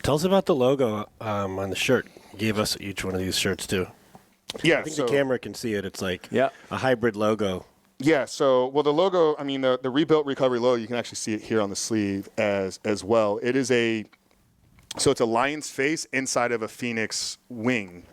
Tell us about the logo on the shirt. You gave us each one of these shirts, too. Yeah, I think the camera can see it. It's like Yeah. a hybrid logo. Yeah, so, well, the logo, I mean, the Rebuilt Recovery logo, you can actually see it here on the sleeve as well. It is so it's a lion's face inside of a phoenix wing.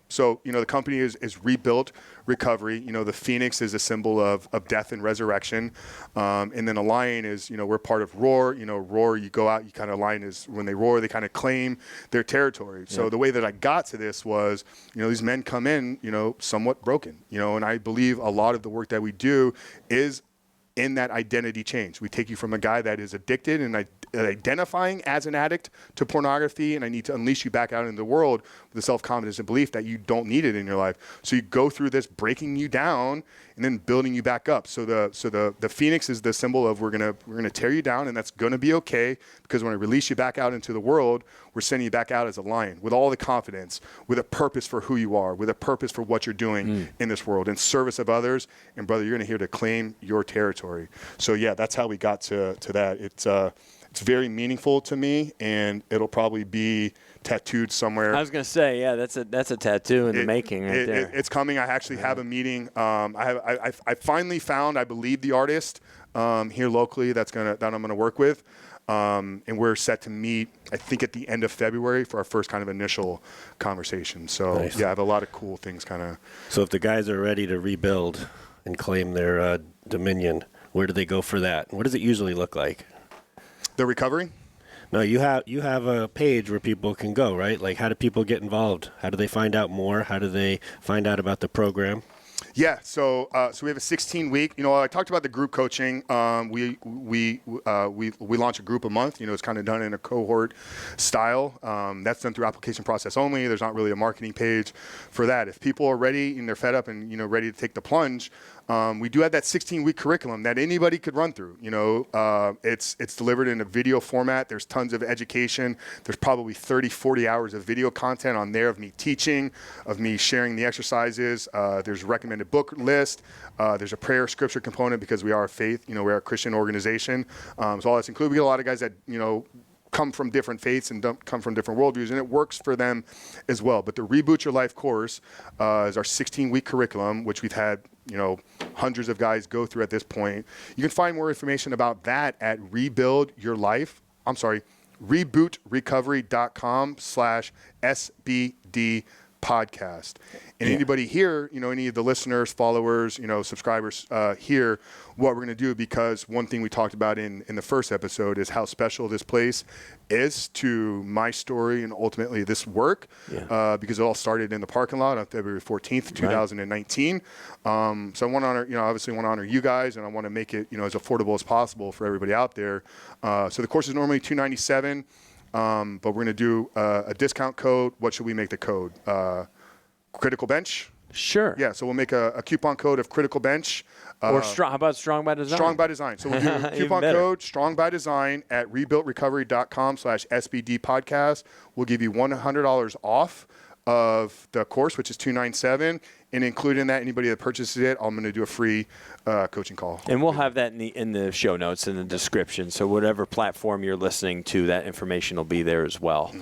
So, the company is Rebuilt Recovery. The phoenix is a symbol of death and resurrection. And then a lion is, we're part of Roar. Roar, you go out, you kind of, lion is, when they roar, they kind of claim their territory. So the way that I got to this was, these men come in, somewhat broken, and I believe a lot of the work that we do is in that identity change. We take you from a guy that is addicted and identifying as an addict to pornography, and I need to unleash you back out into the world with the self-confidence and belief that you don't need it in your life. So you go through this breaking you down and then building you back up. So the phoenix is the symbol of we're gonna tear you down, and that's gonna be okay, because when I release you back out into the world, we're sending you back out as a lion with all the confidence, with a purpose for who you are, with a purpose for what you're doing in this world, in service of others. And brother, you're here to claim your territory. So yeah, that's how we got to that. It's very meaningful to me, and it'll probably be tattooed somewhere. I was gonna say, yeah, that's a tattoo in the making right there. It's coming. I actually have a meeting. I finally found, I believe, the artist here locally that I'm gonna work with, and we're set to meet, I think, at the end of February for our first kind of initial conversation. So Nice. yeah, I have a lot of cool things kind of. So if the guys are ready to rebuild and claim their dominion, where do they go for that? What does it usually look like? The recovery? No, you have a page where people can go, right? Like, how do people get involved? How do they find out more? How do they find out about the program? Yeah, so we have a 16-week. I talked about the group coaching. We launch a group a month. It's kind of done in a cohort style. That's done through application process only. There's not really a marketing page for that. If people are ready and they're fed up and ready to take the plunge, we do have that 16-week curriculum that anybody could run through. It's delivered in a video format. There's tons of education. There's probably 30, 40 hours of video content on there of me teaching, of me sharing the exercises. There's a recommended book list. There's a prayer scripture component because we are a faith. We're a Christian organization. So all that's included. We get a lot of guys that, come from different faiths and don't come from different worldviews, and it works for them as well. But the Reboot Your Life course is our 16-week curriculum, which we've had hundreds of guys go through at this point. You can find more information about that at rebootrecovery.com/SBD podcast. And anybody here, any of the listeners, followers, subscribers here, what we're going to do, because one thing we talked about in the first episode is how special this place is to my story and ultimately this work, because it all started in the parking lot on February 14th, 2019. So I want to honor, obviously want to honor you guys, and I want to make it, as affordable as possible for everybody out there. So the course is normally $297. But we're going to do a discount code. What should we make the code? Critical Bench? Sure. Yeah, so we'll make a coupon code of Critical Bench. Or how about Strong by Design? Strong by Design. So we'll do a coupon code Strong by Design at rebuiltrecovery.com/SBD podcast. We'll give you $100 off of the course, which is $297, and included in that, anybody that purchases it, I'm going to do a free coaching call. And we'll have that in the show notes, in the description. So whatever platform you're listening to, that information will be there as well